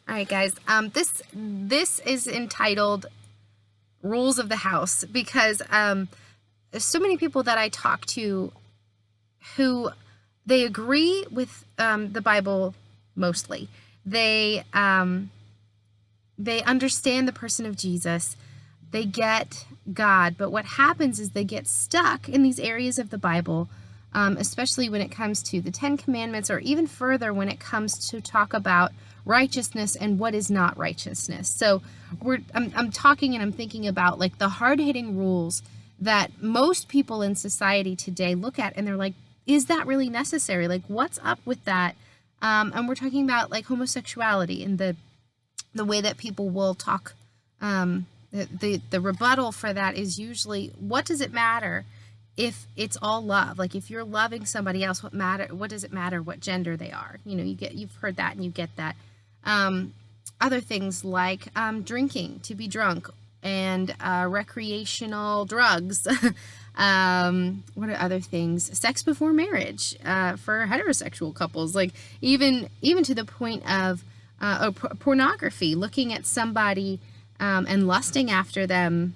All right, guys. This is entitled "Rules of the House" because there's so many people that I talk to who they agree with the Bible mostly. They understand the person of Jesus. They get God, but what happens is they get stuck in these areas of the Bible, especially when it comes to the Ten Commandments, or even further when it comes to talk about righteousness and what is not righteousness. So I'm talking and I'm thinking about like the hard-hitting rules that most people in society today look at and they're like, is that really necessary? Like, what's up with that? And we're talking about like homosexuality and the way that people will talk. The rebuttal for that is usually, what does it matter if it's all love? Like, if you're loving somebody else, what does it matter what gender they are? You know, you've heard that and you get that. Other things like drinking to be drunk, and recreational drugs. What are other things? Sex before marriage for heterosexual couples. Like even to the point of pornography, looking at somebody and lusting after them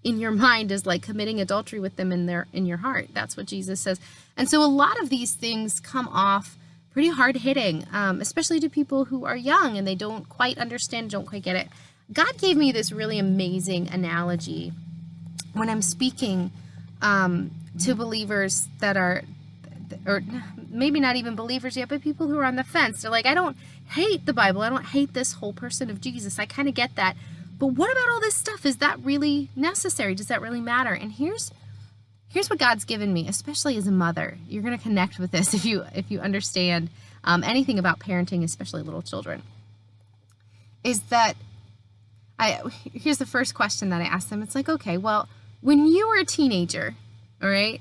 in your mind is like committing adultery with them in your heart. That's what Jesus says. And so a lot of these things come off pretty hard hitting, especially to people who are young and they don't quite understand, don't quite get it. God gave me this really amazing analogy when I'm speaking to believers that are, or maybe not even believers yet, but people who are on the fence. They're like, I don't hate the Bible. I don't hate this whole person of Jesus. I kind of get that. But what about all this stuff? Is that really necessary? Does that really matter? And here's what God's given me, especially as a mother. You're going to connect with this if you understand anything about parenting, especially little children. Is that here's the first question that I ask them. It's like, okay, well, when you were a teenager, all right,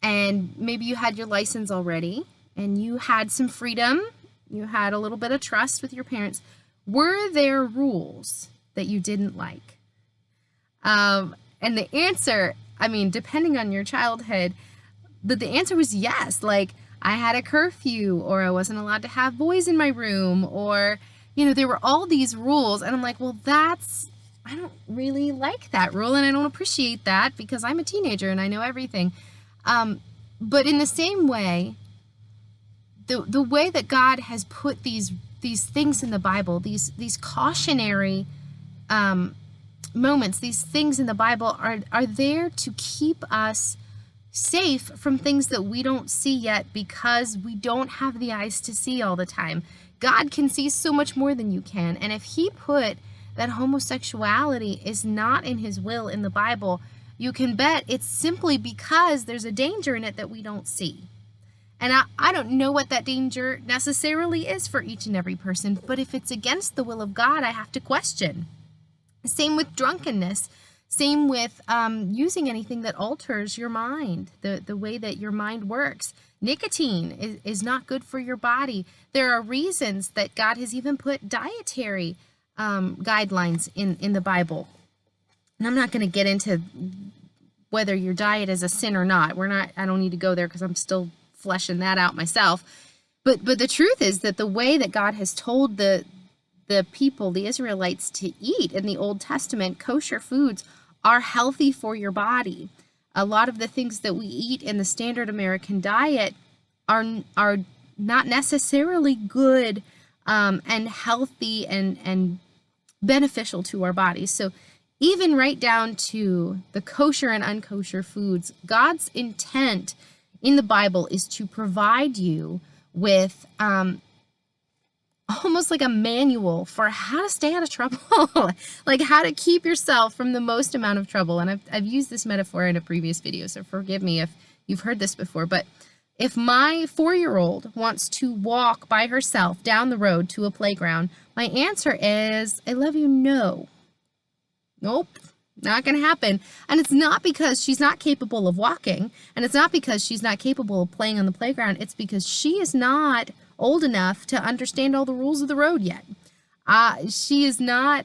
and maybe you had your license already, and you had some freedom, you had a little bit of trust with your parents, were there rules that you didn't like? And the answer, I mean, depending on your childhood, but the answer was yes. Like, I had a curfew, or I wasn't allowed to have boys in my room, or, you know, there were all these rules. And I'm like, well, I don't really like that rule, and I don't appreciate that because I'm a teenager and I know everything. But in the same way, the way that God has put these things in the Bible, these cautionary moments, these things in the Bible are there to keep us safe from things that we don't see yet because we don't have the eyes to see all the time. God can see so much more than you can. And if he put that homosexuality is not in his will in the Bible, you can bet it's simply because there's a danger in it that we don't see. And I don't know what that danger necessarily is for each and every person, but if it's against the will of God, I have to question. Same with drunkenness. Same with using anything that alters your mind, the way that your mind works. Nicotine is not good for your body. There are reasons that God has even put dietary guidelines in the Bible. And I'm not going to get into whether your diet is a sin or not. I don't need to go there because I'm still fleshing that out myself. But the truth is that the way that God has told the people, the Israelites, to eat in the Old Testament, kosher foods are healthy for your body. A lot of the things that we eat in the standard American diet are not necessarily good and healthy and beneficial to our bodies. So even right down to the kosher and unkosher foods, God's intent in the Bible is to provide you with almost like a manual for how to stay out of trouble, like how to keep yourself from the most amount of trouble. And I've used this metaphor in a previous video, so forgive me if you've heard this before, but if my 4-year-old wants to walk by herself down the road to a playground, my answer is, I love you, no. Nope, not going to happen. And it's not because she's not capable of walking, and it's not because she's not capable of playing on the playground. It's because she is not old enough to understand all the rules of the road yet. She is not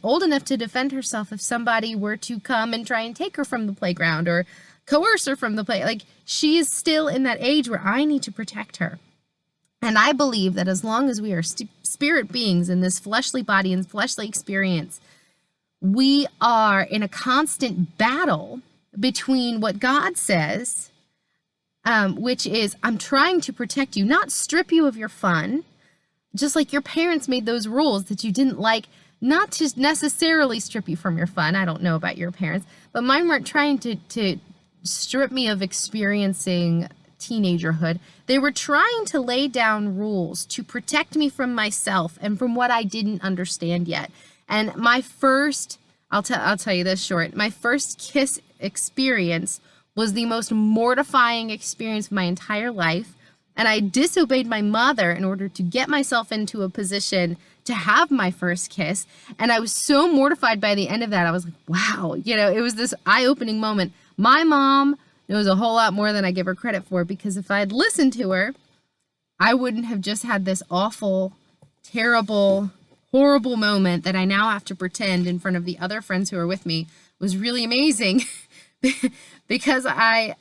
old enough to defend herself if somebody were to come and try and take her from the playground or coerce her from the play. Like, she is still in that age where I need to protect her. And I believe that as long as we are spirit beings in this fleshly body and fleshly experience, we are in a constant battle between what God says, which is, I'm trying to protect you, not strip you of your fun, just like your parents made those rules that you didn't like, not to necessarily strip you from your fun. I don't know about your parents, but mine weren't trying to strip me of experiencing teenagerhood. They were trying to lay down rules to protect me from myself and from what I didn't understand yet. And my first, I'll tell you this short, my first kiss experience was the most mortifying experience of my entire life. And I disobeyed my mother in order to get myself into a position to have my first kiss. And I was so mortified by the end of that. I was like, wow, it was this eye-opening moment. My mom knows a whole lot more than I give her credit for, because if I had listened to her, I wouldn't have just had this awful, terrible, horrible moment that I now have to pretend in front of the other friends who are with me was really amazing. Because I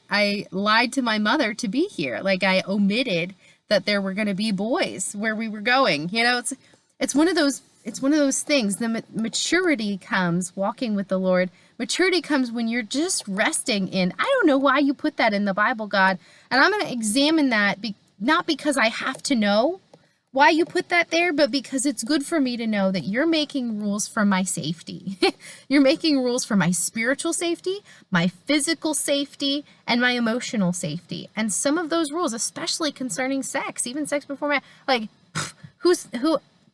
lied to my mother to be here. Like, I omitted that there were going to be boys where we were going. It's one of those things. The maturity comes walking with the Lord. Maturity comes when you're just resting in, I don't know why you put that in the Bible, God. And I'm going to examine that, not because I have to know why you put that there, but because it's good for me to know that you're making rules for my safety. You're making rules for my spiritual safety, my physical safety, and my emotional safety. And some of those rules, especially concerning sex, even sex before marriage, like,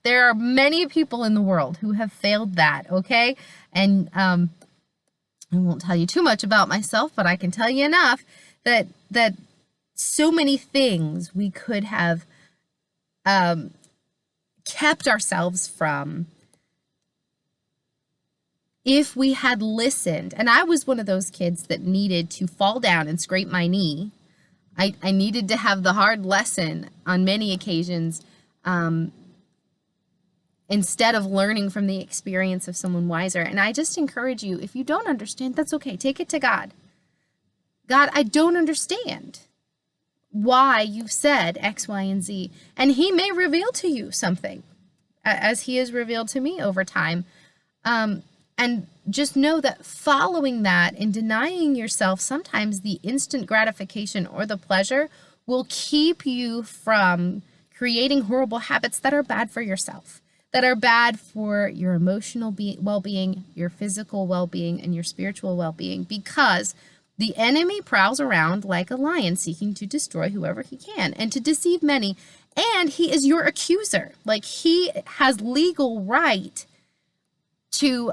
there are many people in the world who have failed that, okay? And I won't tell you too much about myself, but I can tell you enough that so many things we could have kept ourselves from if we had listened. And I was one of those kids that needed to fall down and scrape my knee. I needed to have the hard lesson on many occasions, instead of learning from the experience of someone wiser. And I just encourage you, if you don't understand, that's okay. Take it to God. God, I don't understand why you've said X, Y, and Z. And he may reveal to you something, as he has revealed to me over time. And just know that following that and denying yourself sometimes the instant gratification or the pleasure will keep you from creating horrible habits that are bad for yourself, that are bad for your emotional well-being, your physical well-being, and your spiritual well-being, because the enemy prowls around like a lion seeking to destroy whoever he can and to deceive many. And he is your accuser. Like, he has legal right to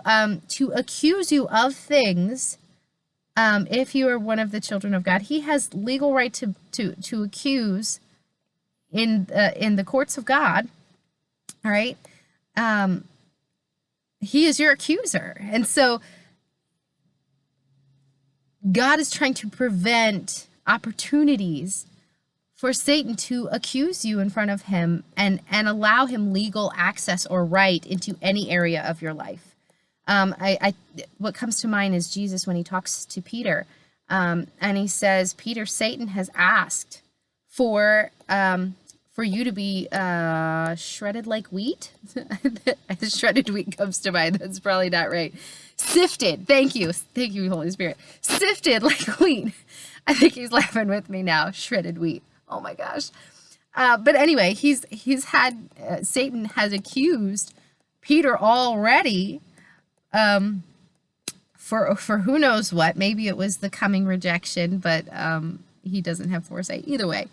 accuse you of things. If you are one of the children of God, he has legal right to accuse in the courts of God. All right. He is your accuser. And so God is trying to prevent opportunities for Satan to accuse you in front of him and allow him legal access or right into any area of your life. What comes to mind is Jesus when he talks to Peter, and he says, Peter, Satan has asked for you to be shredded like wheat. Shredded wheat comes to mind. That's probably not right. Sifted. Thank you, Holy Spirit. Sifted like wheat. I think he's laughing with me now. Shredded wheat. Oh my gosh. But anyway, Satan has accused Peter already for who knows what. Maybe it was the coming rejection, but he doesn't have foresight. Either way,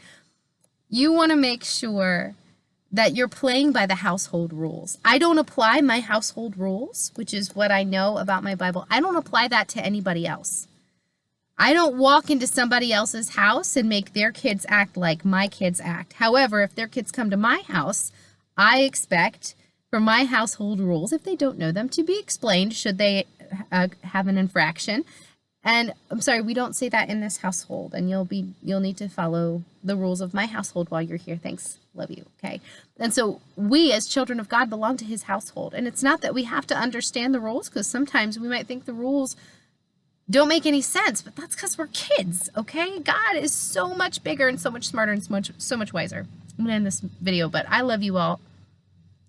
you want to make sure that you're playing by the household rules. I don't apply my household rules, which is what I know about my Bible. I don't apply that to anybody else. I don't walk into somebody else's house and make their kids act like my kids act. However, if their kids come to my house, I expect for my household rules, if they don't know them, to be explained should they have an infraction. And I'm sorry, we don't say that in this household, and you'll need to follow the rules of my household while you're here. Thanks. Love you. Okay. And so we as children of God belong to his household. And it's not that we have to understand the rules, because sometimes we might think the rules don't make any sense, but that's because we're kids. Okay. God is so much bigger and so much smarter and so much wiser. I'm going to end this video, but I love you all.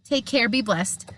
Take care. Be blessed.